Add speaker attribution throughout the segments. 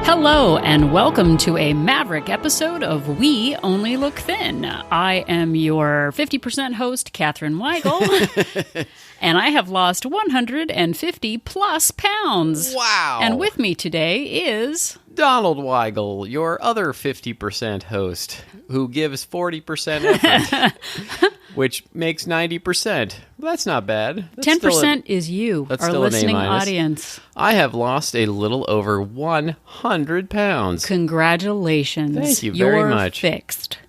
Speaker 1: Hello, and welcome to a Maverick episode of We Only Look Thin. I am your 50% host, Katherine Weigel, and I have lost 150 plus pounds.
Speaker 2: Wow.
Speaker 1: And with me today is...
Speaker 2: Donald Weigel, your other 50% host, who gives 40% effort, which makes 90%. That's not bad. That's
Speaker 1: 10% is you, our listening audience.
Speaker 2: I have lost a little over 100 pounds.
Speaker 1: Congratulations.
Speaker 2: Thank you very much.
Speaker 1: You're fixed.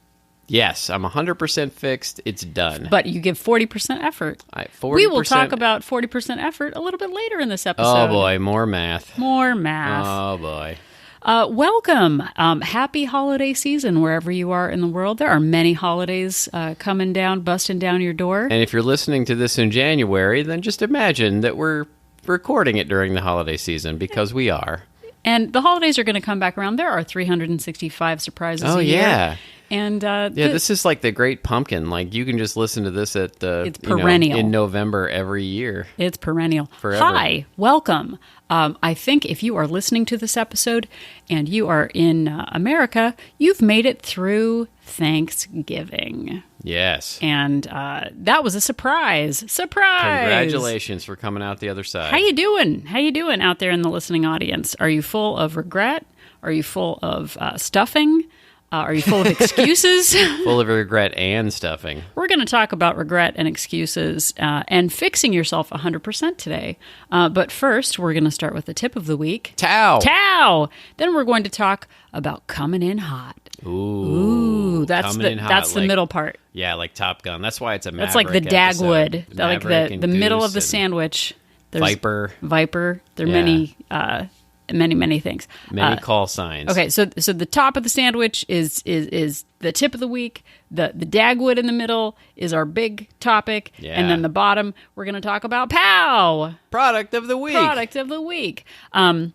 Speaker 2: Yes, I'm 100% fixed. It's done.
Speaker 1: But you give 40% effort.
Speaker 2: 40%.
Speaker 1: We will talk about 40% effort a little bit later in this episode.
Speaker 2: Oh, boy. More math.
Speaker 1: More math.
Speaker 2: Oh, boy.
Speaker 1: Welcome. Happy holiday season wherever you are in the world. There are many holidays coming down, busting down your door.
Speaker 2: And if you're listening to this in January, then just imagine that we're recording it during the holiday season, because we are.
Speaker 1: And the holidays are going to come back around. There are 365 surprises a year.
Speaker 2: Yeah.
Speaker 1: And
Speaker 2: this is like the Great Pumpkin. Like, you can just listen to this at
Speaker 1: it's perennial.
Speaker 2: In November every year.
Speaker 1: It's perennial.
Speaker 2: Forever.
Speaker 1: Hi, welcome. I think if you are listening to this episode and you are in America, you've made it through Thanksgiving.
Speaker 2: Yes.
Speaker 1: And that was a surprise. Surprise!
Speaker 2: Congratulations for coming out the other side.
Speaker 1: How you doing? How you doing out there in the listening audience? Are you full of regret? Are you full of stuffing? Are you full of excuses?
Speaker 2: Full of regret and stuffing.
Speaker 1: We're going to talk about regret and excuses and fixing yourself 100% today. But first, we're going to start with the tip of the week.
Speaker 2: Tow!
Speaker 1: Tow! Then we're going to talk about Comin In Hot.
Speaker 2: Ooh,
Speaker 1: that's the middle part.
Speaker 2: Yeah, like Top Gun. That's why it's a Maverick.
Speaker 1: That's like the Dagwood,
Speaker 2: episode.
Speaker 1: like the middle of the sandwich. There's
Speaker 2: Viper.
Speaker 1: There are many things.
Speaker 2: Many call signs.
Speaker 1: Okay, so the top of the sandwich is the tip of the week. The Dagwood in the middle is our big topic.
Speaker 2: Yeah.
Speaker 1: And then the bottom, we're going to talk about POW!
Speaker 2: Product of the week.
Speaker 1: Product of the week. So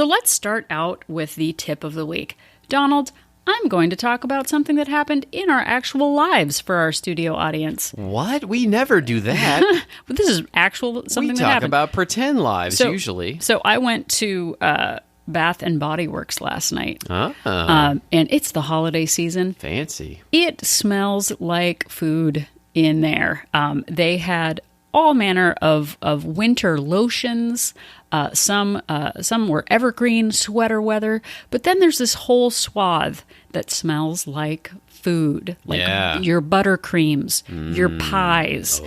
Speaker 1: let's start out with the tip of the week. Donald, I'm going to talk about something that happened in our actual lives for our studio audience.
Speaker 2: What? We never do that.
Speaker 1: But this is something that happened.
Speaker 2: We talk about pretend lives, usually.
Speaker 1: So I went to Bath and Body Works last night.
Speaker 2: Ah.
Speaker 1: And it's the holiday season.
Speaker 2: Fancy.
Speaker 1: It smells like food in there. They had all manner of winter lotions. Some were evergreen sweater weather, but then there's this whole swath that smells like food, like your buttercreams, your pies,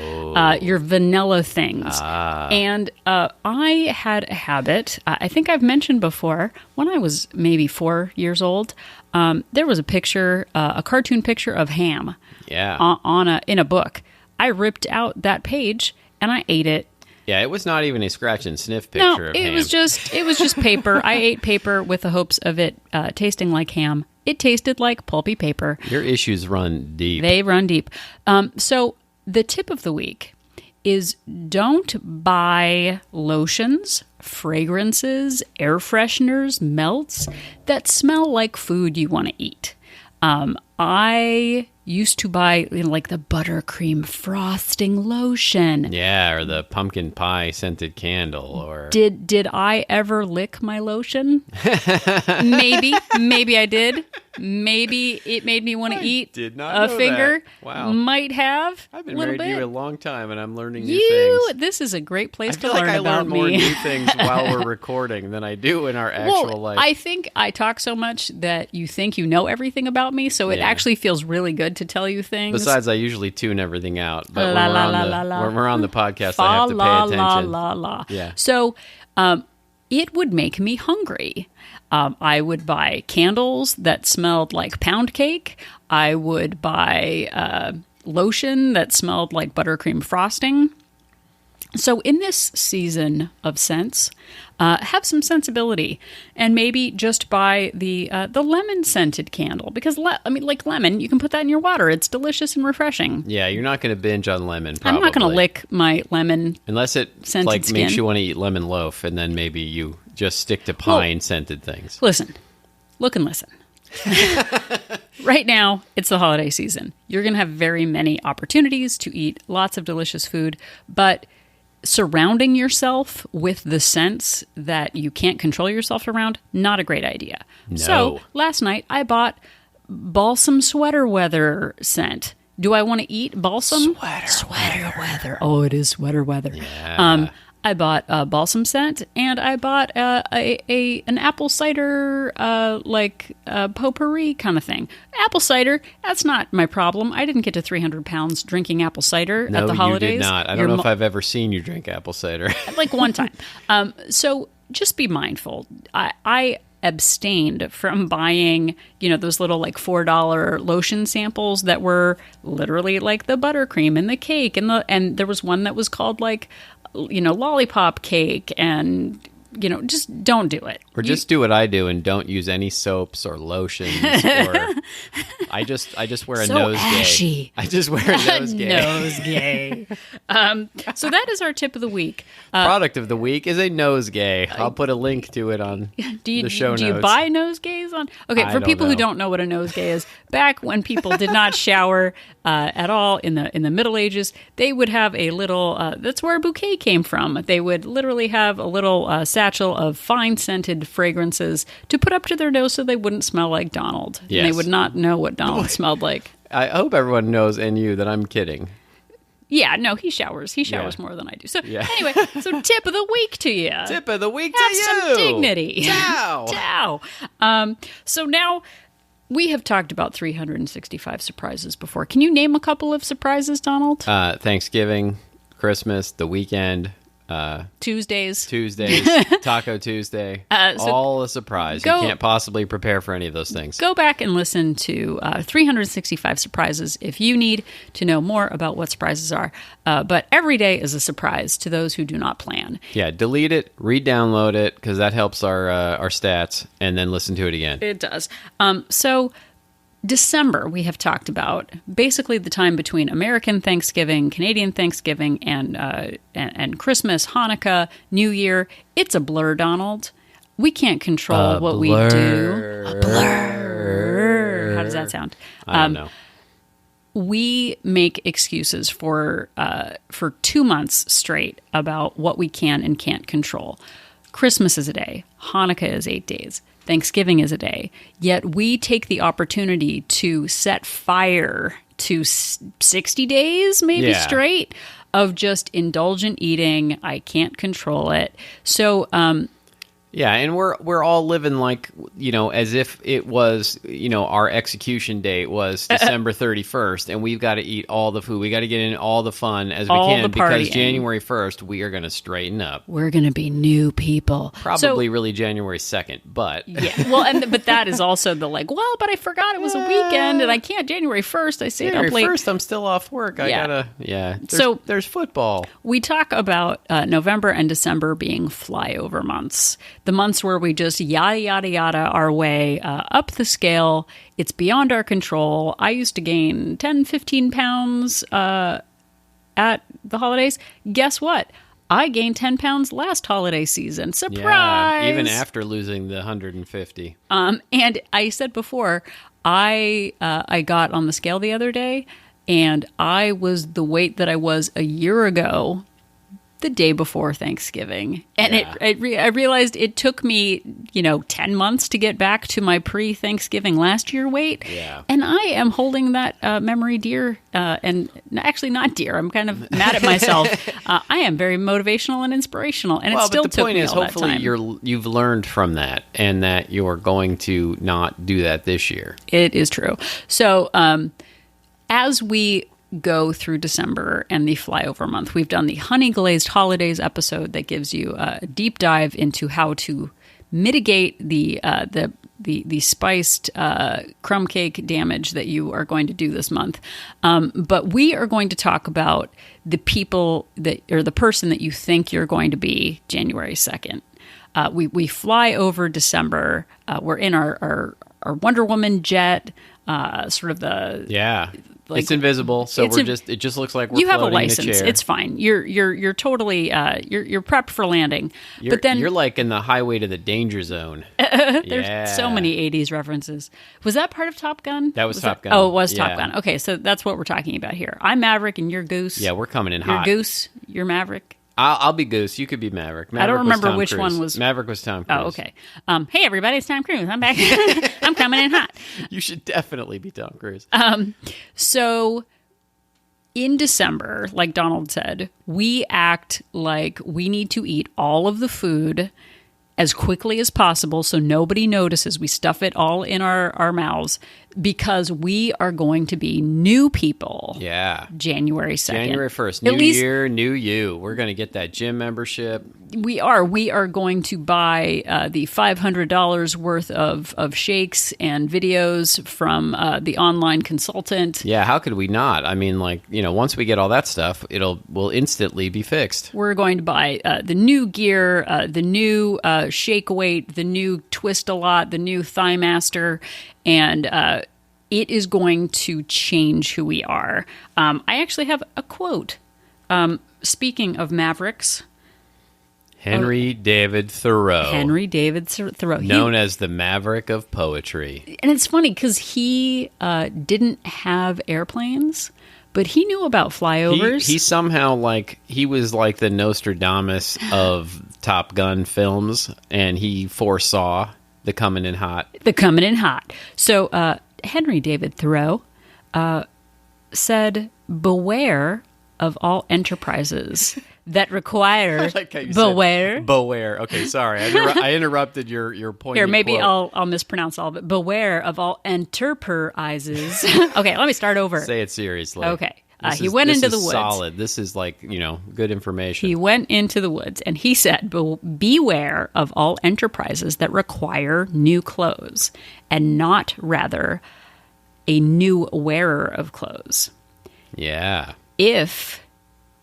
Speaker 1: your vanilla things. And I had a habit, I think I've mentioned before, when I was maybe 4 years old, there was a picture, a cartoon picture of ham in a book. I ripped out that page and I ate it.
Speaker 2: Yeah, it was not even a scratch and sniff picture of ham.
Speaker 1: It was just paper. I ate paper with the hopes of it tasting like ham. It tasted like pulpy paper.
Speaker 2: Your issues run deep.
Speaker 1: They run deep. So the tip of the week is don't buy lotions, fragrances, air fresheners, melts that smell like food you want to eat. I used to buy like the buttercream frosting lotion.
Speaker 2: Yeah, or the pumpkin pie scented candle. Or
Speaker 1: Did I ever lick my lotion? Maybe I did. Maybe it made me want to eat
Speaker 2: did not
Speaker 1: a
Speaker 2: know
Speaker 1: finger.
Speaker 2: That. Wow.
Speaker 1: Might have.
Speaker 2: I've been
Speaker 1: little
Speaker 2: married
Speaker 1: bit.
Speaker 2: to you a long time, and I'm learning new things.
Speaker 1: This is a great place to
Speaker 2: I feel
Speaker 1: learn
Speaker 2: like I
Speaker 1: about
Speaker 2: learn more
Speaker 1: me.
Speaker 2: new things while we're recording than I do in our actual life.
Speaker 1: I think I talk so much that you think you know everything about me, so it actually feels really good to tell you things.
Speaker 2: Besides, I usually tune everything out. But when we're on the podcast, I have to pay attention. Yeah.
Speaker 1: So it would make me hungry. I would buy candles that smelled like pound cake. I would buy lotion that smelled like buttercream frosting. So in this season of scents, have some sensibility, and maybe just buy the lemon scented candle, because like lemon, you can put that in your water. It's delicious and refreshing.
Speaker 2: Yeah, you're not going to binge on lemon. Probably.
Speaker 1: I'm not going to lick my lemon
Speaker 2: unless it
Speaker 1: scented skin.
Speaker 2: Makes you want to eat lemon loaf, and then maybe you just stick to pine scented things.
Speaker 1: Listen, look and listen. Right now, it's the holiday season. You're going to have very many opportunities to eat lots of delicious food, but surrounding yourself with the scents that you can't control yourself around, not a great idea.
Speaker 2: No.
Speaker 1: So last night I bought balsam sweater weather scent. Do I want to eat balsam? Sweater weather. Oh, it is sweater weather.
Speaker 2: Yeah.
Speaker 1: I bought a balsam scent, and I bought an apple cider potpourri kind of thing. Apple cider, that's not my problem. I didn't get to 300 pounds drinking apple cider at the holidays.
Speaker 2: No, you did not. I don't know if I've ever seen you drink apple cider.
Speaker 1: Like one time. So just be mindful. I abstained from buying, those little like $4 lotion samples that were literally like the buttercream and the cake, and there was one that was called like, lollipop cake, and just don't do it.
Speaker 2: Or just do what I do and don't use any soaps or lotions. Or I just wear a nosegay.
Speaker 1: Ashy.
Speaker 2: I just wear a nosegay.
Speaker 1: So that is our tip of the week.
Speaker 2: Product of the week is a nosegay. I'll put a link to it on the show notes.
Speaker 1: Do you buy nosegays on? Okay, for people who don't know what a nosegay is, back when people did not shower at all in the Middle Ages, they would have a little. That's where a bouquet came from. They would literally have a little satchel of fine scented fragrances to put up to their nose so they wouldn't smell like Donald.
Speaker 2: Yes.
Speaker 1: And they would not know what Donald smelled like.
Speaker 2: I hope everyone knows, and you, that I'm kidding.
Speaker 1: Yeah, no, he showers. He showers more than I do. So anyway, so tip of the week to you.
Speaker 2: Tip of the week
Speaker 1: Have
Speaker 2: to you.
Speaker 1: some dignity.
Speaker 2: Ciao.
Speaker 1: Ciao. So now we have talked about 365 surprises before. Can you name a couple of surprises, Donald?
Speaker 2: Thanksgiving, Christmas, the weekend.
Speaker 1: Tuesdays,
Speaker 2: Taco Tuesday,
Speaker 1: so
Speaker 2: all a surprise. You can't possibly prepare for any of those things.
Speaker 1: Go back and listen to 365 surprises if you need to know more about what surprises are. But every day is a surprise to those who do not plan.
Speaker 2: Yeah, delete it, re-download it, because that helps our stats, and then listen to it again.
Speaker 1: It does. So December, we have talked about basically the time between American Thanksgiving, Canadian Thanksgiving, and Christmas, Hanukkah, New Year. It's a blur, Donald. We can't control what we do. A blur. How does that sound?
Speaker 2: I don't know.
Speaker 1: We make excuses for 2 months straight about what we can and can't control. Christmas is a day. Hanukkah is 8 days. Thanksgiving is a day. Yet we take the opportunity to set fire to 60 days, maybe straight, of just indulgent eating. I can't control it. So,
Speaker 2: yeah, and we're all living like, as if it was, our execution date was December 31st, and we've got to eat all the food. We got to get in all the fun as we can, because January 1st, we are going to straighten up.
Speaker 1: We're going to be new people.
Speaker 2: Probably really January 2nd, but...
Speaker 1: Yeah, well, but that is also the but I forgot it was a weekend, and I can't January 1st. I stayed up late.
Speaker 2: January 1st, I'm still off work. I gotta... Yeah. There's football.
Speaker 1: We talk about November and December being flyover months. The months where we just yada, yada, yada our way up the scale. It's beyond our control. I used to gain 10, 15 pounds at the holidays. Guess what? I gained 10 pounds last holiday season. Surprise!
Speaker 2: Yeah, even after losing the 150.
Speaker 1: And I said before, I got on the scale the other day, and I was the weight that I was a year ago, the day before Thanksgiving. And I realized it took me, 10 months to get back to my pre-Thanksgiving last year weight.
Speaker 2: Yeah.
Speaker 1: And I am holding that memory dear, and actually not dear. I'm kind of mad at myself. I am very motivational and inspirational, and it still took me all that time.
Speaker 2: But the point is, hopefully you've learned from that, and that you're going to not do that this year.
Speaker 1: It is true. So as we go through December and the flyover month, we've done the Honey Glazed Holidays episode that gives you a deep dive into how to mitigate the spiced crumb cake damage that you are going to do this month. But we are going to talk about the people or the person that you think you're going to be January 2nd. We fly over December. We're in our Wonder Woman jet, sort of the...
Speaker 2: Yeah. It's invisible, so it just looks like we're
Speaker 1: you have a
Speaker 2: floating
Speaker 1: license.
Speaker 2: in a chair.
Speaker 1: It's fine. You're totally you're prepped for landing. But then
Speaker 2: you're like in the highway to the danger zone.
Speaker 1: There's so many 80s references. Was that part of Top Gun?
Speaker 2: That was Top Gun.
Speaker 1: Oh, it was Top Gun. Okay, so that's what we're talking about here. I'm Maverick and you're Goose.
Speaker 2: Yeah, we're coming in hot.
Speaker 1: You're Goose, you're Maverick.
Speaker 2: I'll be Goose. You could be Maverick.
Speaker 1: I don't
Speaker 2: Maverick was
Speaker 1: remember
Speaker 2: Tom
Speaker 1: which
Speaker 2: Cruise.
Speaker 1: one was.
Speaker 2: Maverick was Tom Cruise.
Speaker 1: Oh, okay. Hey, everybody, it's Tom Cruise. I'm back. I'm coming in hot.
Speaker 2: You should definitely be Tom Cruise.
Speaker 1: So in December, like Donald said, we act like we need to eat all of the food as quickly as possible so nobody notices. We stuff it all in our mouths because we are going to be new people.
Speaker 2: Yeah.
Speaker 1: January 2nd.
Speaker 2: January 1st. New year, new you. We're going to get that gym membership.
Speaker 1: We are going to buy the $500 worth of shakes and videos from the online consultant.
Speaker 2: Yeah, how could we not? I mean, like, once we get all that stuff, we'll instantly be fixed.
Speaker 1: We're going to buy the new gear, the new shake weight, the new Twist a Lot, the new Thigh Master, and it is going to change who we are. I actually have a quote. Speaking of Mavericks.
Speaker 2: Henry David Thoreau.
Speaker 1: Henry David Thoreau.
Speaker 2: Known as the Maverick of Poetry.
Speaker 1: And it's funny because he didn't have airplanes, but he knew about flyovers.
Speaker 2: He somehow, he was like the Nostradamus of Top Gun films, and he foresaw the Comin In Hot.
Speaker 1: The Comin In Hot. So Henry David Thoreau said, beware of all enterprises that require beware.
Speaker 2: Beware. Okay, sorry. I interrupted your point.
Speaker 1: Here, maybe I'll mispronounce all of it. Beware of all enterprises. Okay, let me start over.
Speaker 2: Say it seriously.
Speaker 1: Okay. He went into the woods.
Speaker 2: Solid. This is good information.
Speaker 1: He went into the woods and he said, beware of all enterprises that require new clothes and not rather a new wearer of clothes.
Speaker 2: Yeah.
Speaker 1: If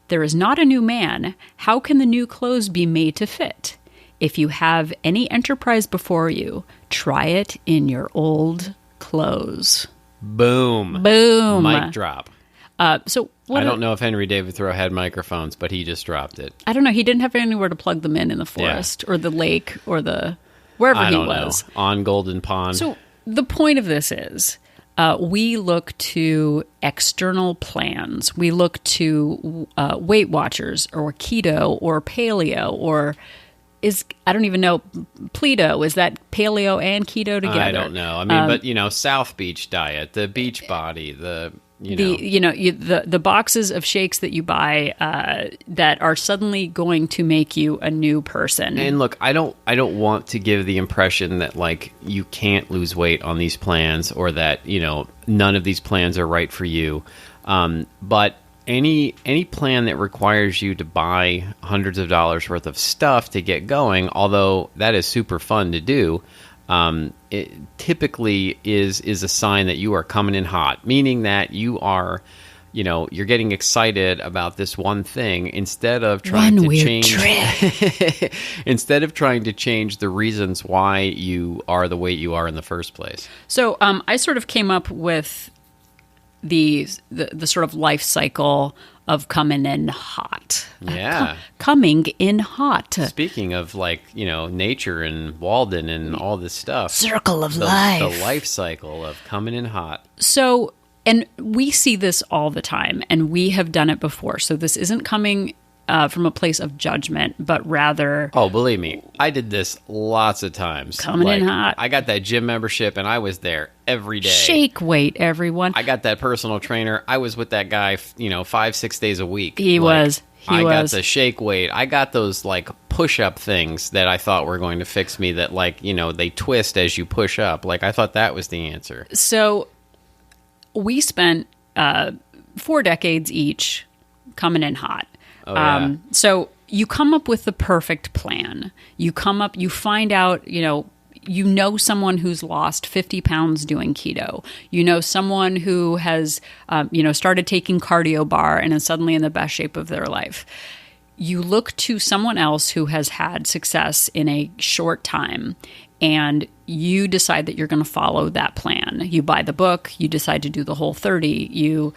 Speaker 1: there is not a new man, how can the new clothes be made to fit? If you have any enterprise before you, try it in your old clothes.
Speaker 2: Boom.
Speaker 1: Boom.
Speaker 2: Mic drop.
Speaker 1: I
Speaker 2: don't know if Henry David Thoreau had microphones, but he just dropped it.
Speaker 1: I don't know. He didn't have anywhere to plug them in the forest or the lake or wherever he was.
Speaker 2: On Golden Pond.
Speaker 1: So the point of this is we look to external plans. We look to Weight Watchers or keto or paleo or I don't even know, Pleto. Is that paleo and keto together?
Speaker 2: I don't know. I mean, but South Beach diet, the beach body, the boxes of shakes that you buy that are suddenly going to make you a new person. And look, I don't want to give the impression that you can't lose weight on these plans or that none of these plans are right for you. But any plan that requires you to buy hundreds of dollars worth of stuff to get going, although that is super fun to do. It typically is a sign that you are coming in hot, meaning that you are, you're getting excited about this one thing instead of trying to change. Instead of trying to change the reasons why you are the way you are in the first place.
Speaker 1: So I sort of came up with the sort of life cycle of coming in hot.
Speaker 2: Yeah.
Speaker 1: Coming in hot.
Speaker 2: Speaking of nature and Walden and all this stuff.
Speaker 1: Circle of life.
Speaker 2: The life cycle of coming in hot.
Speaker 1: So, and we see this all the time and we have done it before. So this isn't coming from a place of judgment, but rather...
Speaker 2: Oh, believe me, I did this lots of times.
Speaker 1: Coming in hot.
Speaker 2: I got that gym membership and I was there every day.
Speaker 1: Shake weight, everyone.
Speaker 2: I got that personal trainer. I was with that guy, 5-6 days a week.
Speaker 1: He was.
Speaker 2: I got the shake weight. I got those push-up things that I thought were going to fix me that they twist as you push up. I thought that was the answer.
Speaker 1: So we spent 4 decades each coming in hot.
Speaker 2: Oh, yeah.
Speaker 1: So you come up with the perfect plan. You find out, you know someone who's lost 50 pounds doing keto. You know someone who has, started taking cardio bar and is suddenly in the best shape of their life. You look to someone else who has had success in a short time and you decide that you're going to follow that plan. You buy the book, you decide to do the whole 30, you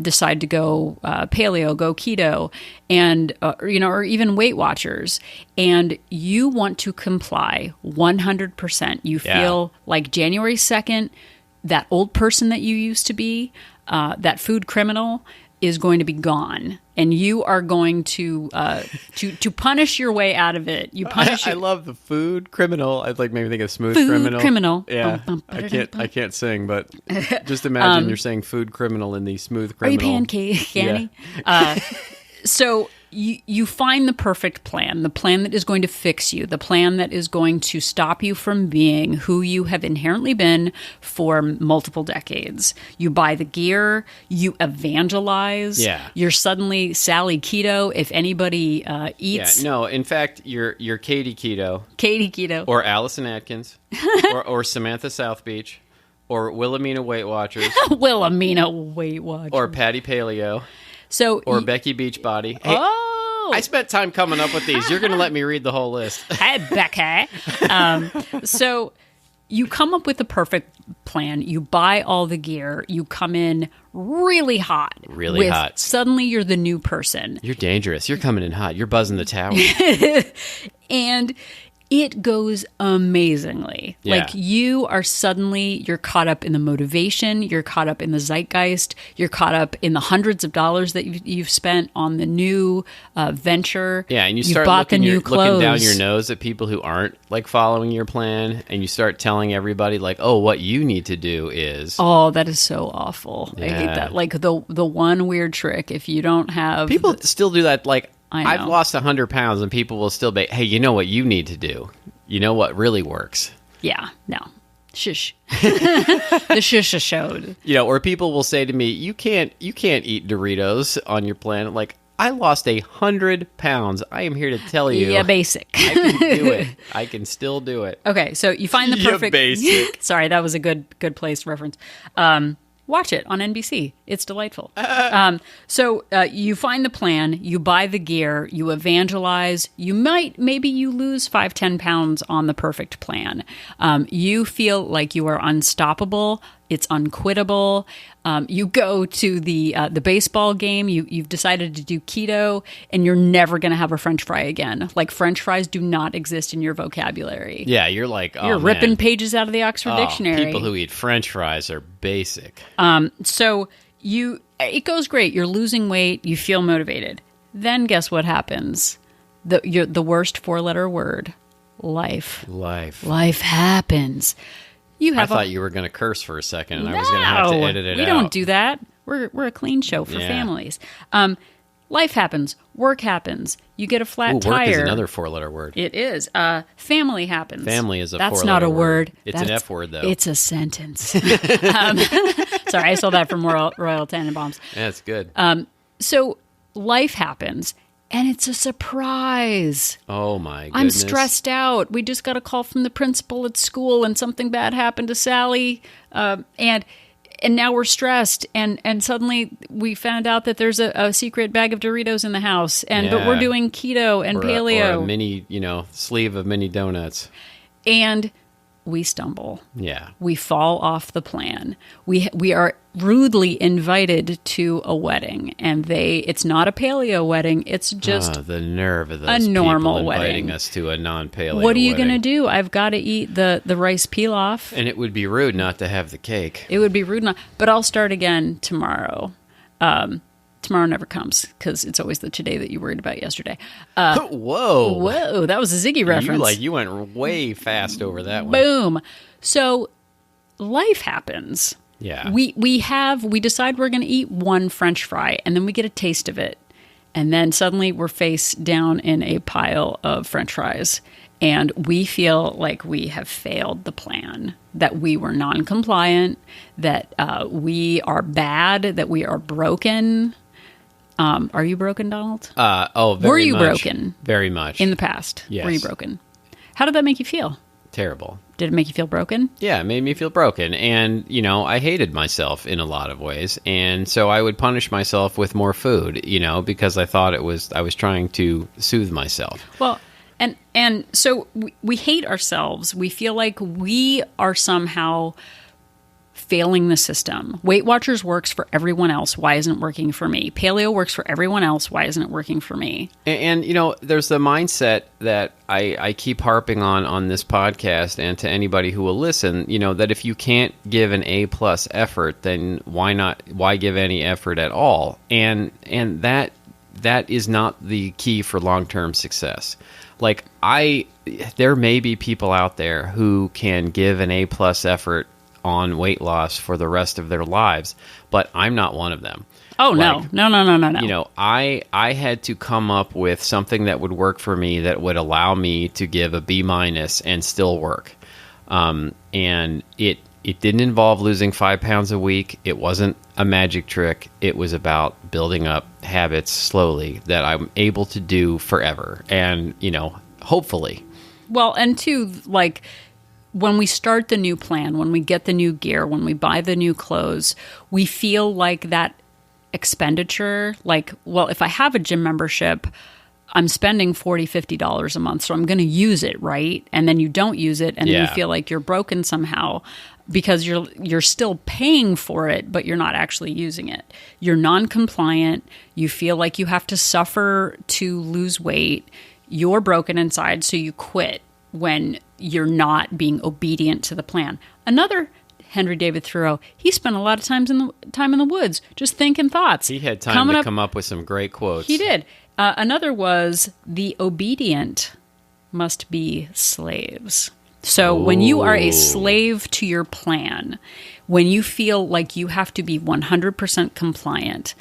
Speaker 1: decide to go paleo, go keto, and or even Weight Watchers, and you want to comply 100%. You feel like January 2nd, that old person that you used to be, that food criminal, is going to be gone, and you are going to punish your way out of it. You punish.
Speaker 2: I love the food criminal. I'd like maybe think of smooth
Speaker 1: Food
Speaker 2: criminal.
Speaker 1: criminal.
Speaker 2: Yeah, I can't sing, but just imagine you're saying food criminal in the smooth criminal.
Speaker 1: Are you pancake candy?
Speaker 2: Yeah.
Speaker 1: So you find the perfect plan, the plan that is going to fix you, the plan that is going to stop you from being who you have inherently been for multiple decades. You buy the gear, you evangelize.
Speaker 2: Yeah.
Speaker 1: You're suddenly Sally Keto. If anybody eats,
Speaker 2: Yeah, no. In fact, you're Katie Keto,
Speaker 1: Katie Keto,
Speaker 2: or Allison Atkins, or Samantha South Beach, or Wilhelmina Weight Watchers,
Speaker 1: Wilhelmina Weight Watchers,
Speaker 2: or Patty Paleo.
Speaker 1: So
Speaker 2: or Becky Beachbody. Hey, I spent time coming up with these. You're going to let me read the whole list.
Speaker 1: Hey, Becky. So you come up with the perfect plan. You buy all the gear. You come in really hot.
Speaker 2: Really hot.
Speaker 1: Suddenly you're the new person.
Speaker 2: You're dangerous. You're coming in hot. You're buzzing the tower.
Speaker 1: And it goes amazingly.
Speaker 2: Yeah.
Speaker 1: Like you're caught up in the motivation, you're caught up in the zeitgeist, you're caught up in the hundreds of dollars that you've spent on the new venture.
Speaker 2: Yeah, and you
Speaker 1: You've
Speaker 2: start
Speaker 1: bought the new
Speaker 2: looking down
Speaker 1: clothes.
Speaker 2: your nose at people who aren't like following your plan, and you start telling everybody like, "Oh, what you need to do is."
Speaker 1: Oh, that is so awful. I hate
Speaker 2: Yeah.
Speaker 1: that. Like the one weird trick, if you don't have
Speaker 2: People still do that. Like
Speaker 1: I know.
Speaker 2: I've lost 100 pounds, and people will still be, "Hey, you know what you need to do? You know what really works."
Speaker 1: Yeah, no. Shush. The shush showed.
Speaker 2: You know, or people will say to me, "You can't eat Doritos on your plan." Like, I lost 100 pounds. I am here to tell you,
Speaker 1: Yeah, basic.
Speaker 2: I can do it. I can still do it.
Speaker 1: Okay, so you find the
Speaker 2: Yeah,
Speaker 1: perfect.
Speaker 2: basic.
Speaker 1: Sorry, that was a good place reference. Watch it on NBC. It's delightful. So you find the plan, you buy the gear, you evangelize. Maybe you lose 5-10 pounds on the perfect plan. You feel like you are unstoppable. It's unquittable. You go to the baseball game. You've decided to do keto, and you're never going to have a French fry again. Like French fries do not exist in your vocabulary.
Speaker 2: Yeah, you're like, oh,
Speaker 1: You're ripping
Speaker 2: man.
Speaker 1: pages out of the Oxford
Speaker 2: Oh,
Speaker 1: Dictionary.
Speaker 2: people who eat French fries are basic.
Speaker 1: So it goes great. You're losing weight. You feel motivated. Then guess what happens? The worst 4-letter word, life. Life happens.
Speaker 2: I thought you were going to curse for a second, and I was going to have to edit it out.
Speaker 1: We don't do that. We're a clean show for
Speaker 2: Yeah.
Speaker 1: families. Life happens. Work happens. You get a flat
Speaker 2: Ooh,
Speaker 1: tire.
Speaker 2: work is another 4-letter word.
Speaker 1: It is. Family happens.
Speaker 2: Family is a 4-letter word.
Speaker 1: That's not a word.
Speaker 2: It's an F word, though.
Speaker 1: It's a sentence. Sorry, I stole that from Royal Tenenbaums.
Speaker 2: Yeah, it's good.
Speaker 1: So life happens, and it's a surprise.
Speaker 2: Oh, my goodness.
Speaker 1: I'm stressed out. We just got a call from the principal at school, and something bad happened to Sally, and now we're stressed. And suddenly we found out that there's a secret bag of Doritos in the house, but we're doing keto and paleo,
Speaker 2: or a mini, sleeve of mini donuts.
Speaker 1: And we stumble.
Speaker 2: Yeah.
Speaker 1: We fall off the plan. We are rudely invited to a wedding, and it's not a paleo wedding. It's just
Speaker 2: the nerve of those
Speaker 1: a normal
Speaker 2: people inviting
Speaker 1: wedding.
Speaker 2: us to a non-paleo
Speaker 1: What are you going to
Speaker 2: wedding.
Speaker 1: do? I've got to eat the rice pilaf.
Speaker 2: And it would be rude not to have the cake.
Speaker 1: It would be rude not, but I'll start again tomorrow. Tomorrow never comes because it's always the today that you worried about yesterday. Whoa, that was a Ziggy reference.
Speaker 2: You went way fast over that one.
Speaker 1: Boom. So life happens.
Speaker 2: Yeah.
Speaker 1: We decide we're going to eat one French fry, and then we get a taste of it. And then suddenly we're face down in a pile of French fries. And we feel like we have failed the plan, that we were non-compliant, that we are bad, that we are broken. Are you broken, Donald?
Speaker 2: Very
Speaker 1: Were you
Speaker 2: much.
Speaker 1: broken?
Speaker 2: Very much.
Speaker 1: In the past?
Speaker 2: Yes.
Speaker 1: Were you broken? How did that make you feel?
Speaker 2: Terrible.
Speaker 1: Did it make you feel broken?
Speaker 2: Yeah, it made me feel broken. And, I hated myself in a lot of ways. And so I would punish myself with more food, because I thought I was trying to soothe myself.
Speaker 1: Well, and so we hate ourselves. We feel like we are somehow failing the system. Weight Watchers works for everyone else. Why isn't it working for me? Paleo works for everyone else. Why isn't it working for me?
Speaker 2: And there's the mindset that I keep harping on this podcast and to anybody who will listen, that if you can't give an A+ effort, then why give any effort at all? And that is not the key for long-term success. Like there may be people out there who can give an A+ effort on weight loss for the rest of their lives, but I'm not one of them.
Speaker 1: Oh, no.
Speaker 2: I had to come up with something that would work for me that would allow me to give a B- and still work. And it didn't involve losing 5 pounds a week. It wasn't a magic trick. It was about building up habits slowly that I'm able to do forever. And, hopefully.
Speaker 1: Well, and two, like when we start the new plan, when we get the new gear, when we buy the new clothes, we feel like that expenditure, like, well, if I have a gym membership, I'm spending $40, $50 a month, so I'm going to use it, right? And then you don't use it, and then you feel like you're broken somehow because you're still paying for it, but you're not actually using it. You're non-compliant. You feel like you have to suffer to lose weight. You're broken inside, so you quit when you're not being obedient to the plan. Another Henry David Thoreau, he spent a lot of time in the woods, just thinking thoughts.
Speaker 2: He had time to come up with some great quotes.
Speaker 1: He did. Another was, the obedient must be slaves. So when you are a slave to your plan, when you feel like you have to be 100% compliant,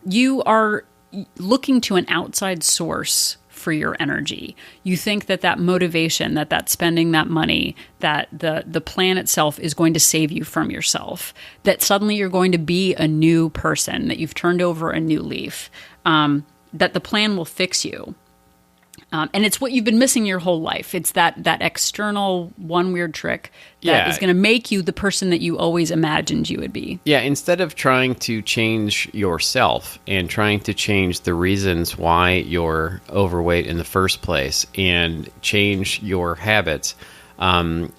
Speaker 1: you are looking to an outside source for your energy. You think that motivation, that spending that money, that the plan itself is going to save you from yourself, that suddenly you're going to be a new person, that you've turned over a new leaf, that the plan will fix you. And it's what you've been missing your whole life. It's that external one weird trick that is going to make you the person that you always imagined you would be.
Speaker 2: Yeah, instead of trying to change yourself and trying to change the reasons why you're overweight in the first place and change your habits,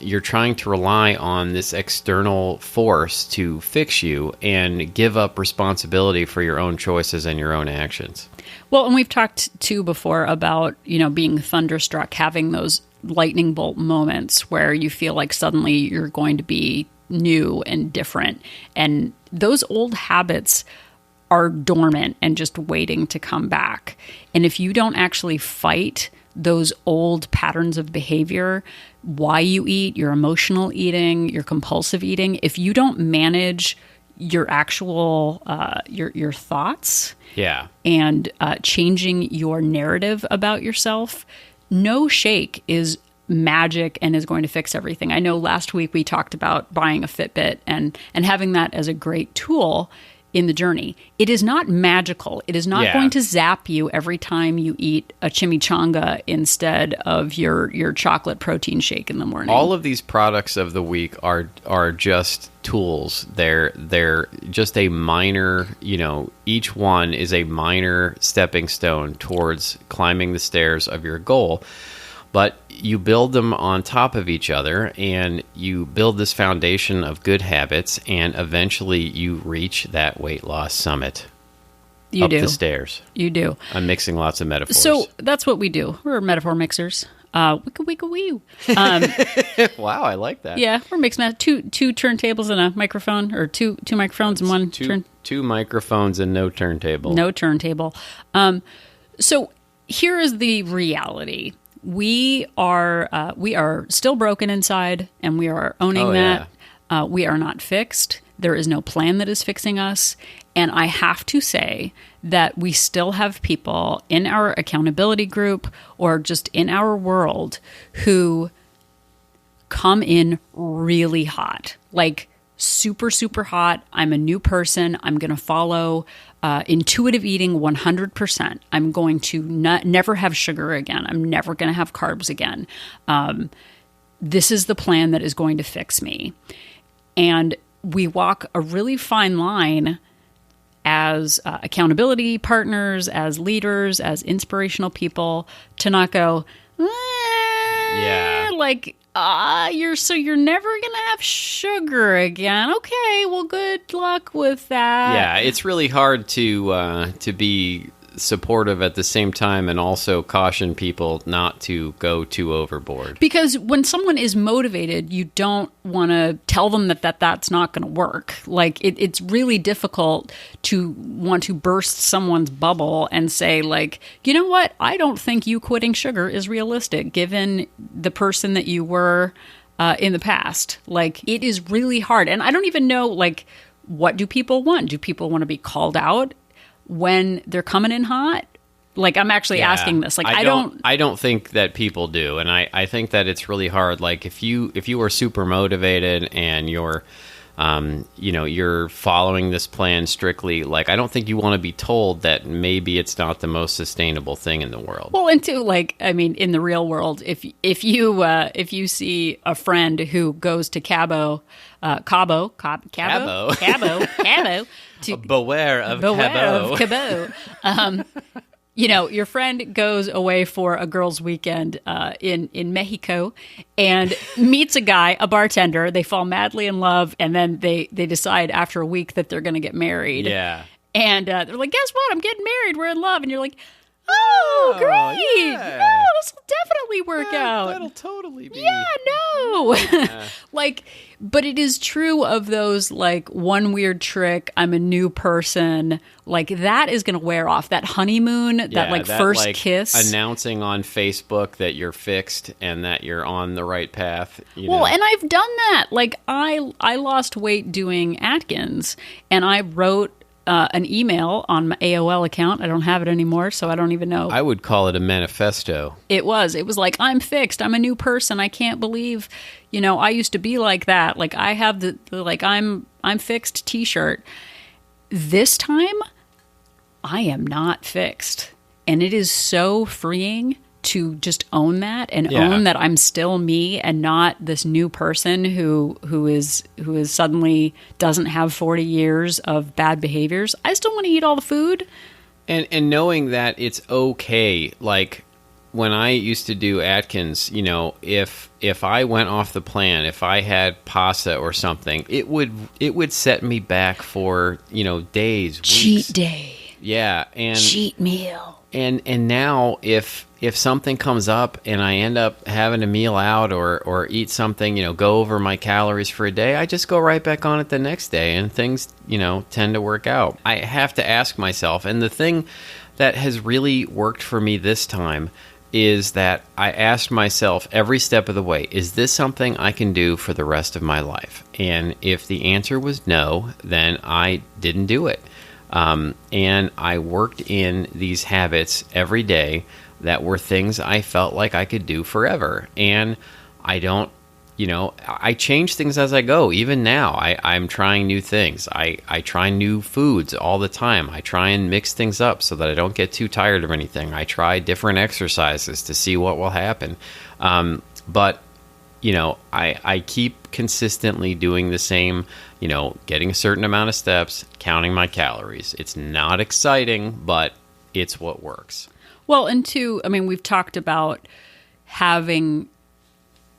Speaker 2: you're trying to rely on this external force to fix you and give up responsibility for your own choices and your own actions.
Speaker 1: Well, and we've talked too before about, being thunderstruck, having those lightning bolt moments where you feel like suddenly you're going to be new and different. And those old habits are dormant and just waiting to come back. And if you don't actually fight those old patterns of behavior, why you eat, your emotional eating, your compulsive eating, if you don't manage your actual your thoughts and changing your narrative about yourself, no shake is magic and is going to fix everything. I know last week we talked about buying a Fitbit and having that as a great tool in the journey. It is not magical. It is not going to zap you every time you eat a chimichanga instead of your chocolate protein shake in the morning.
Speaker 2: All of these products of the week are just tools. They're just a minor, each one is a minor stepping stone towards climbing the stairs of your goal. But you build them on top of each other, and you build this foundation of good habits, and eventually you reach that weight loss summit.
Speaker 1: You
Speaker 2: up
Speaker 1: do.
Speaker 2: The stairs.
Speaker 1: You do.
Speaker 2: I'm mixing lots of metaphors.
Speaker 1: So that's what we do. We're metaphor mixers. Wicka wicka wee.
Speaker 2: Wow, I like that.
Speaker 1: Yeah, we're mixing two turntables and a microphone, or two microphones and one turn.
Speaker 2: Two microphones and no turntable.
Speaker 1: No turntable. So here is the reality. We are still broken inside, and we are owning that. Yeah. We are not fixed. There is no plan that is fixing us. And I have to say that we still have people in our accountability group or just in our world who come in really hot, like super, super hot. I'm a new person. I'm going to follow intuitive eating 100%. I'm going to never have sugar again. I'm never going to have carbs again. This is the plan that is going to fix me. And we walk a really fine line as accountability partners, as leaders, as inspirational people to not go, like, you're never gonna have sugar again. Okay, well, good luck with that.
Speaker 2: Yeah, it's really hard to be supportive at the same time and also caution people not to go too overboard.
Speaker 1: Because when someone is motivated, you don't want to tell them that's not going to work. Like, it's really difficult to want to burst someone's bubble and say, like, you know what? I don't think you quitting sugar is realistic given the person that you were in the past. Like, it is really hard. And I don't even know, like, what do people want? Do people want to be called out when they're coming in hot? Like, I'm actually asking this. Like,
Speaker 2: I don't think that people do, and I think that it's really hard. Like, if you are super motivated and you're you're following this plan strictly, like, I don't think you want to be told that maybe it's not the most sustainable thing in the world.
Speaker 1: Well, and too, like, I mean, in the real world, if you see a friend who goes to Cabo, to
Speaker 2: beware of
Speaker 1: Cabo. Your friend goes away for a girls' weekend in Mexico and meets a guy, a bartender. They fall madly in love, and then they decide after a week that they're going to get married.
Speaker 2: Yeah.
Speaker 1: And they're like, guess what? I'm getting married. We're in love. And you're like, oh, great.
Speaker 2: Yeah.
Speaker 1: No, this will definitely work out.
Speaker 2: That'll totally be.
Speaker 1: Yeah, no.
Speaker 2: Yeah.
Speaker 1: Like, but it is true of those, like, one weird trick, I'm a new person, like, that is going to wear off. That honeymoon, that first kiss.
Speaker 2: Announcing on Facebook that you're fixed and that you're on the right path.
Speaker 1: Well, and I've done that. Like, I lost weight doing Atkins, and I wrote an email on my AOL account. I don't have it anymore, so I don't even know.
Speaker 2: I would call it a manifesto.
Speaker 1: It was like, I'm fixed. I'm a new person. I can't believe, I used to be like that. Like, I have the like, I'm fixed t-shirt. This time, I am not fixed. And it is so freeing to just own that and own that I'm still me and not this new person who is suddenly doesn't have 40 years of bad behaviors. I still want to eat all the food.
Speaker 2: And knowing that it's okay. Like, when I used to do Atkins, if I went off the plan, if I had pasta or something, it would set me back for, days, weeks.
Speaker 1: Cheat day.
Speaker 2: Yeah, and
Speaker 1: cheat meal.
Speaker 2: And now if something comes up and I end up having a meal out or eat something, go over my calories for a day, I just go right back on it the next day, and things, tend to work out. I have to ask myself, and the thing that has really worked for me this time is that I asked myself every step of the way, is this something I can do for the rest of my life? And if the answer was no, then I didn't do it. And I worked in these habits every day that were things I felt like I could do forever. And I don't, I change things as I go. Even now, I'm trying new things. I try new foods all the time. I try and mix things up so that I don't get too tired of anything. I try different exercises to see what will happen. But I keep consistently doing the same, getting a certain amount of steps, counting my calories. It's not exciting, but it's what works.
Speaker 1: Well, and two, I mean, we've talked about having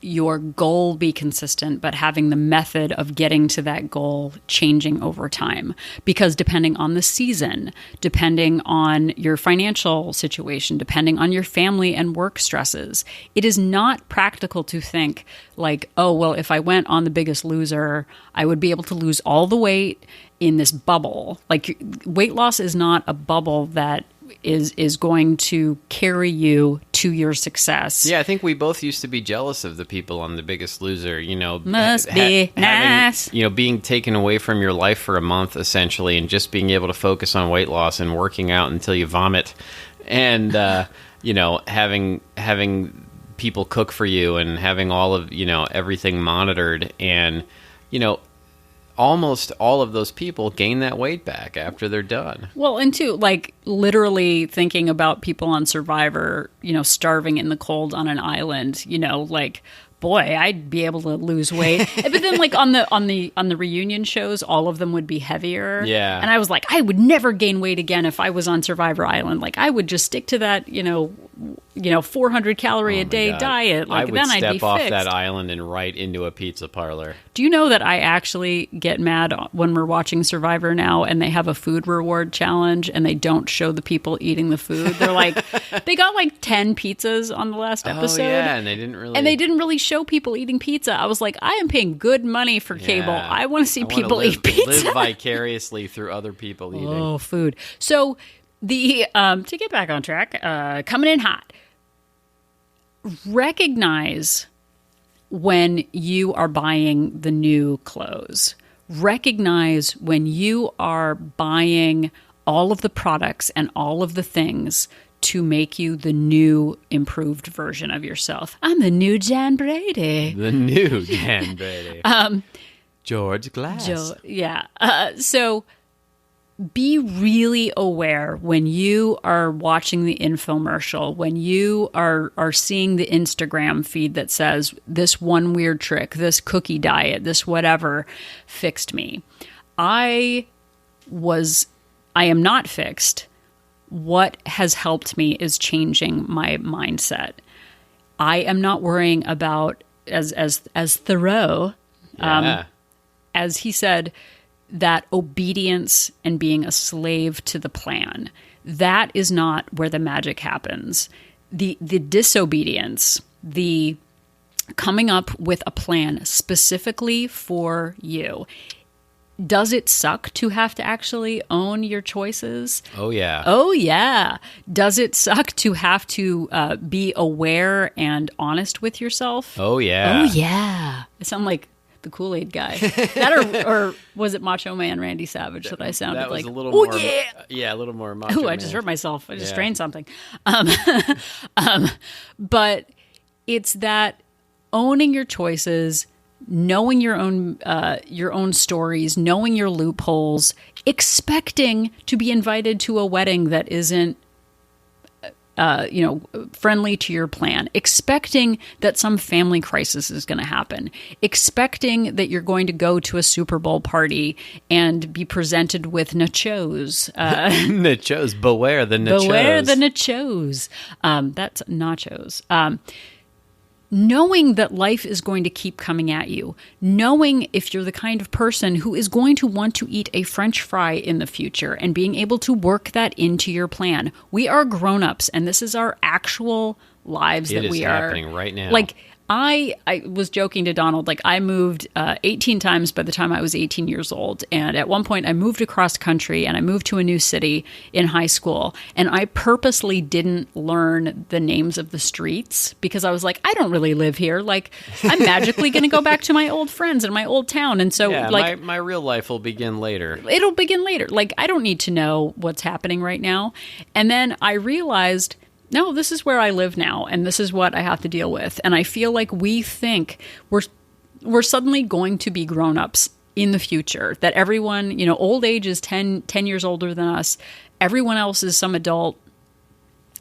Speaker 1: your goal be consistent, but having the method of getting to that goal changing over time. Because depending on the season, depending on your financial situation, depending on your family and work stresses, it is not practical to think like, oh, well, if I went on The Biggest Loser, I would be able to lose all the weight in this bubble. Like, weight loss is not a bubble that is going to carry you to your success.
Speaker 2: Yeah, I think we both used to be jealous of the people on The Biggest Loser,
Speaker 1: Must be nice.
Speaker 2: Being taken away from your life for a month, essentially, and just being able to focus on weight loss and working out until you vomit. And, having people cook for you and having all of, everything monitored. And, almost all of those people gain that weight back after they're done.
Speaker 1: Well, and two, like, literally thinking about people on Survivor, starving in the cold on an island, like boy, I'd be able to lose weight. But then like on the reunion shows, all of them would be heavier.
Speaker 2: Yeah.
Speaker 1: And I was like, I would never gain weight again if I was on Survivor Island. Like I would just stick to that, 400 calorie a day diet. Like
Speaker 2: I would
Speaker 1: then I'd be
Speaker 2: step off
Speaker 1: fixed.
Speaker 2: that island and right into a pizza parlor.
Speaker 1: Do you know that I actually get mad when we're watching Survivor now and they have a food reward challenge and they don't show the people eating the food? They're like, they got like 10 pizzas on the last episode.
Speaker 2: Oh, yeah, and they didn't really
Speaker 1: show people eating pizza. I was like, I am paying good money for cable. I want to see people eat pizza.
Speaker 2: Live vicariously through other people eating.
Speaker 1: Oh, food. So the to get back on track, coming in hot. Recognize when you are buying the new clothes. Recognize when you are buying all of the products and all of the things to make you the new, improved version of yourself. I'm the new Jan Brady.
Speaker 2: The new Jan Brady. George Glass.
Speaker 1: So be really aware when you are watching the infomercial, when you are seeing the Instagram feed that says this one weird trick, this cookie diet, this whatever fixed me. I am not fixed. What has helped me is changing my mindset. I am not worrying about as Thoreau, as he said, that obedience and being a slave to the plan. That is not where the magic happens. The disobedience, the coming up with a plan specifically for you. Does it suck to have to actually own your choices?
Speaker 2: Oh, yeah.
Speaker 1: Oh, yeah. Does it suck to have to be aware and honest with yourself?
Speaker 2: Oh, yeah.
Speaker 1: Oh, yeah. I sound like the Kool-Aid guy. That or was it Macho Man Randy Savage that I sounded
Speaker 2: that was
Speaker 1: like?
Speaker 2: A little
Speaker 1: oh
Speaker 2: more,
Speaker 1: yeah,
Speaker 2: a little more Macho
Speaker 1: Ooh, I
Speaker 2: Man.
Speaker 1: just hurt myself. I just strained something. But it's that owning your choices, knowing your own stories, knowing your loopholes, expecting to be invited to a wedding that isn't friendly to your plan, expecting that some family crisis is going to happen, expecting that you're going to go to a Super Bowl party and be presented with nachos.
Speaker 2: Nachos, beware the nachos.
Speaker 1: Beware the nachos. That's nachos. Knowing that life is going to keep coming at you, knowing if you're the kind of person who is going to want to eat a French fry in the future and being able to work that into your plan. We are grown-ups, and this is our actual lives that we are.
Speaker 2: It is happening right now.
Speaker 1: Like, I was joking to Donald, like I moved 18 times by the time I was 18 years old. And at one point I moved across country and I moved to a new city in high school. And I purposely didn't learn the names of the streets because I was like, I don't really live here. Like I'm magically going to go back to my old friends and my old town. And so like
Speaker 2: my real life will begin later.
Speaker 1: It'll begin later. Like I don't need to know what's happening right now. And then I realized, no, this is where I live now, and this is what I have to deal with. And I feel like we think we're suddenly going to be grown-ups in the future, that everyone, old age is 10 years older than us. Everyone else is some adult.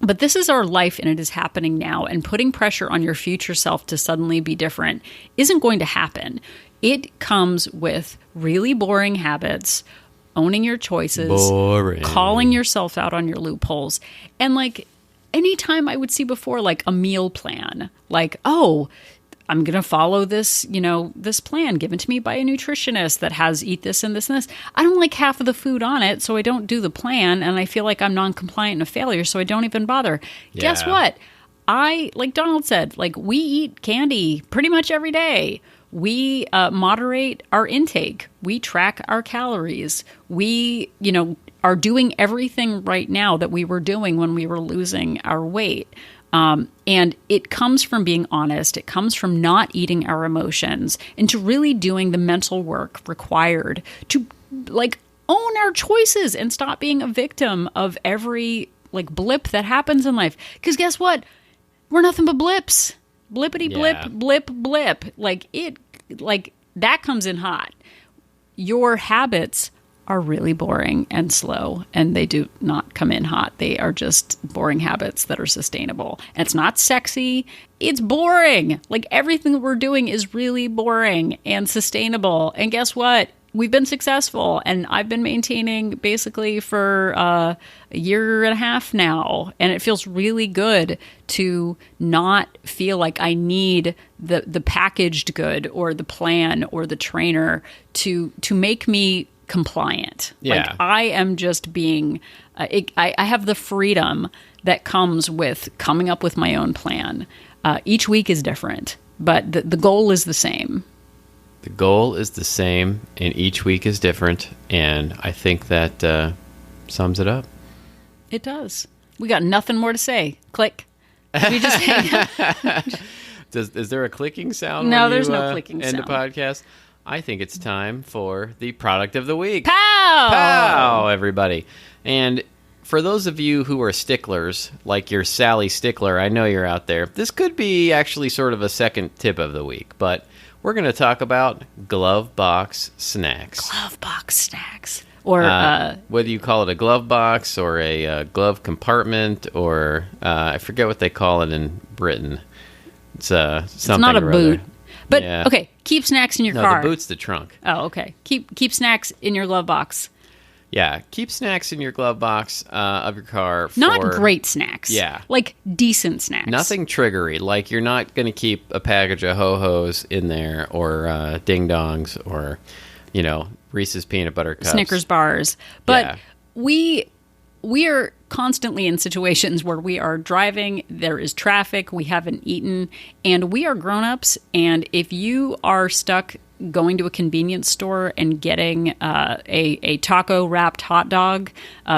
Speaker 1: But this is our life, and it is happening now. And putting pressure on your future self to suddenly be different isn't going to happen. It comes with really boring habits, owning your choices, calling yourself out on your loopholes, and like anytime I would see before, like a meal plan, like, oh, I'm going to follow this, this plan given to me by a nutritionist that has eat this and this and this. I don't like half of the food on it, so I don't do the plan. And I feel like I'm non-compliant and a failure, so I don't even bother. Yeah. Guess what? Like Donald said, like we eat candy pretty much every day. We moderate our intake. We track our calories. We, are doing everything right now that we were doing when we were losing our weight. And it comes from being honest. It comes from not eating our emotions and to really doing the mental work required to like own our choices and stop being a victim of every like blip that happens in life. Because guess what? We're nothing but blips. Blippity blip, blip, blip. Like that comes in hot. Your habits are really boring and slow, and they do not come in hot. They are just boring habits that are sustainable. And it's not sexy. it's boring. Like, everything that we're doing is really boring and sustainable. And guess what? We've been successful, and I've been maintaining basically for a year and a half now, and it feels really good to not feel like I need the packaged good or the plan or the trainer to make me compliant.
Speaker 2: Yeah.
Speaker 1: Like, I am just being, I have the freedom that comes with coming up with my own plan. Each week is different, but the goal is the same.
Speaker 2: The goal is the same, and each week is different, and I think that sums it up.
Speaker 1: It does. We got nothing more to say. Click. We just hang up.
Speaker 2: Is there a clicking sound?
Speaker 1: No,
Speaker 2: when
Speaker 1: there's
Speaker 2: you,
Speaker 1: no clicking
Speaker 2: end
Speaker 1: sound.
Speaker 2: a podcast? I think it's time for the product of the week.
Speaker 1: Pow!
Speaker 2: Pow, everybody. And for those of you who are sticklers, like your Sally Stickler, I know you're out there, this could be actually sort of a second tip of the week, but we're going to talk about glove box snacks.
Speaker 1: Glove box snacks. Or
Speaker 2: whether you call it a glove box or a glove compartment, or I forget what they call it in Britain. It's something.
Speaker 1: it's not a
Speaker 2: or
Speaker 1: boot.
Speaker 2: other.
Speaker 1: But,
Speaker 2: Yeah.
Speaker 1: okay, keep snacks in your
Speaker 2: No,
Speaker 1: car.
Speaker 2: the boot's the trunk.
Speaker 1: Oh, okay. Keep snacks in your glove box.
Speaker 2: Yeah, keep snacks in your glove box of your car.
Speaker 1: Not great snacks.
Speaker 2: Yeah.
Speaker 1: Like decent snacks.
Speaker 2: Nothing triggery. Like, you're not going to keep a package of Ho-Hos in there, or Ding Dongs, or, Reese's Peanut Butter Cups.
Speaker 1: Snickers bars. But
Speaker 2: Yeah.
Speaker 1: we are constantly in situations where we are driving, there is traffic, we haven't eaten, and we are grown-ups, and if you are stuck going to a convenience store and getting a taco wrapped hot dog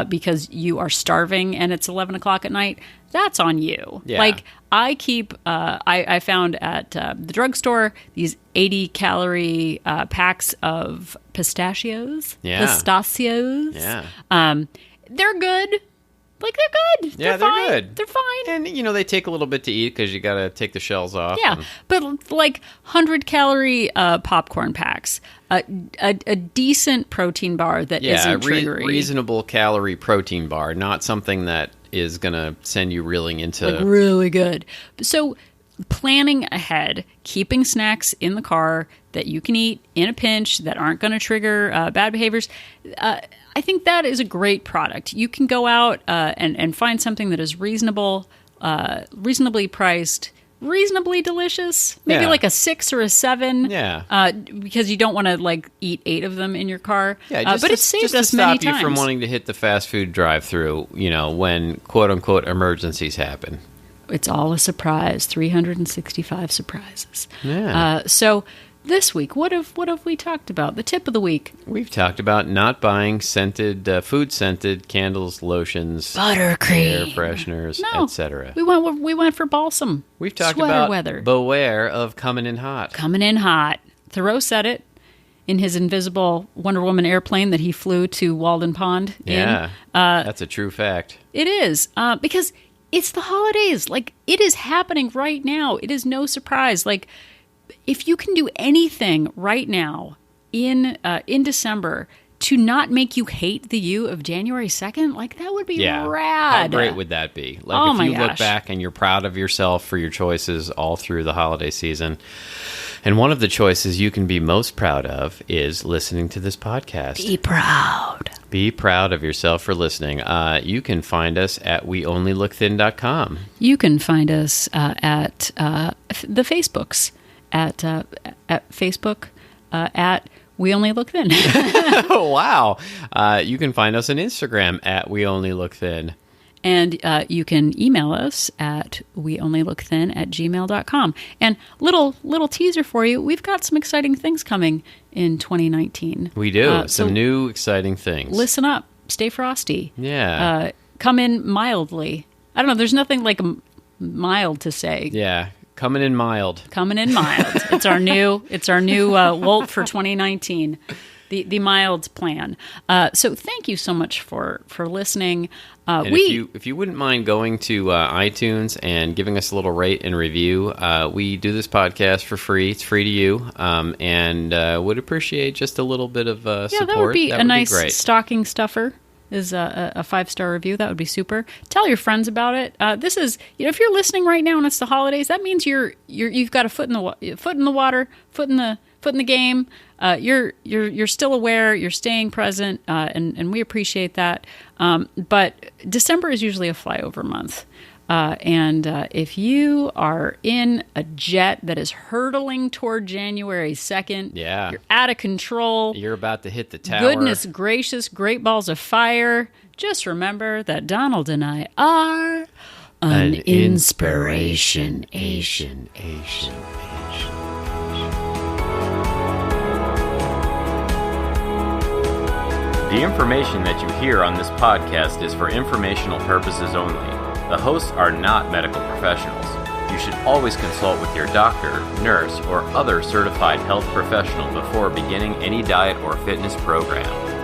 Speaker 1: because you are starving and it's 11 o'clock at night, that's on you.
Speaker 2: Yeah.
Speaker 1: Like, I keep I found at the drugstore these 80-calorie packs of pistachios.
Speaker 2: Yeah.
Speaker 1: Pistachios.
Speaker 2: Yeah.
Speaker 1: They're good. Like, they're good.
Speaker 2: Yeah,
Speaker 1: they're
Speaker 2: they're
Speaker 1: fine.
Speaker 2: good.
Speaker 1: They're fine.
Speaker 2: And, they take a little bit to eat because you got to take the shells off.
Speaker 1: Yeah,
Speaker 2: and-
Speaker 1: but like 100-calorie popcorn packs, a decent protein bar that isn't triggery.
Speaker 2: Reasonable calorie protein bar, not something that is going to send you reeling into...
Speaker 1: Like, really good. So planning ahead, keeping snacks in the car that you can eat in a pinch that aren't going to trigger bad behaviors, I think that is a great product. You can go out and find something that is reasonable, reasonably priced, reasonably delicious. Maybe
Speaker 2: Yeah.
Speaker 1: like a 6 or a 7.
Speaker 2: Yeah.
Speaker 1: Because you don't want to like eat 8 of them in your car.
Speaker 2: Yeah,
Speaker 1: but it saved us
Speaker 2: to
Speaker 1: many
Speaker 2: stop you
Speaker 1: times.
Speaker 2: from wanting to hit the fast food drive-through, when quote-unquote emergencies happen.
Speaker 1: It's all a surprise. 365 surprises.
Speaker 2: Yeah.
Speaker 1: So this week, what have we talked about? The tip of the week:
Speaker 2: We've talked about not buying food-scented candles, lotions,
Speaker 1: buttercream,
Speaker 2: air fresheners,
Speaker 1: No,
Speaker 2: etc.
Speaker 1: we went for balsam.
Speaker 2: We've talked
Speaker 1: Sweater
Speaker 2: about
Speaker 1: weather.
Speaker 2: beware of coming in hot.
Speaker 1: Coming in hot. Thoreau said it in his invisible Wonder Woman airplane that he flew to Walden Pond
Speaker 2: Yeah,
Speaker 1: in.
Speaker 2: that's a true fact.
Speaker 1: It is because it's the holidays. Like, it is happening right now. It is no surprise. Like, if you can do anything right now in December to not make you hate the you of January 2nd, like, that would be rad.
Speaker 2: How great would that be? Like,
Speaker 1: Oh
Speaker 2: if
Speaker 1: my
Speaker 2: you look
Speaker 1: gosh.
Speaker 2: back and you're proud of yourself for your choices all through the holiday season. And one of the choices you can be most proud of is listening to this podcast.
Speaker 1: Be proud.
Speaker 2: Be proud of yourself for listening. You can find us at weonlylookthin.com.
Speaker 1: You can find us at the Facebooks at Facebook at We Only Look Thin.
Speaker 2: Oh, wow. You can find us on Instagram at weonlylookthin.
Speaker 1: And you can email us at weonlylookthin@gmail.com. And little teaser for you, we've got some exciting things coming in 2019.
Speaker 2: We do.
Speaker 1: So
Speaker 2: Some new exciting things.
Speaker 1: listen up. Stay frosty.
Speaker 2: Yeah.
Speaker 1: Come in mildly. I don't know. There's nothing like mild to say.
Speaker 2: Yeah. Coming in mild.
Speaker 1: Coming in mild. It's our new Wolt for 2019. The mild plan. So thank you so much for listening.
Speaker 2: And if you wouldn't mind going to iTunes and giving us a little rate and review, we do this podcast for free. It's free to you, and would appreciate just a little bit of support.
Speaker 1: that would be a nice
Speaker 2: great.
Speaker 1: stocking stuffer. is a 5-star review. That would be super. Tell your friends about it. This is, if you're listening right now and it's the holidays, that means you've got a foot in the water, foot in the game. You're still aware. You're staying present, and we appreciate that. But December is usually a flyover month. And if you are in a jet that is hurtling toward January 2nd, you're out of control.
Speaker 2: You're about to hit the tower.
Speaker 1: Goodness gracious, great balls of fire. Just remember that Donald and I are an inspiration. Asian.
Speaker 3: The information that you hear on this podcast is for informational purposes only. The hosts are not medical professionals. You should always consult with your doctor, nurse, or other certified health professional before beginning any diet or fitness program.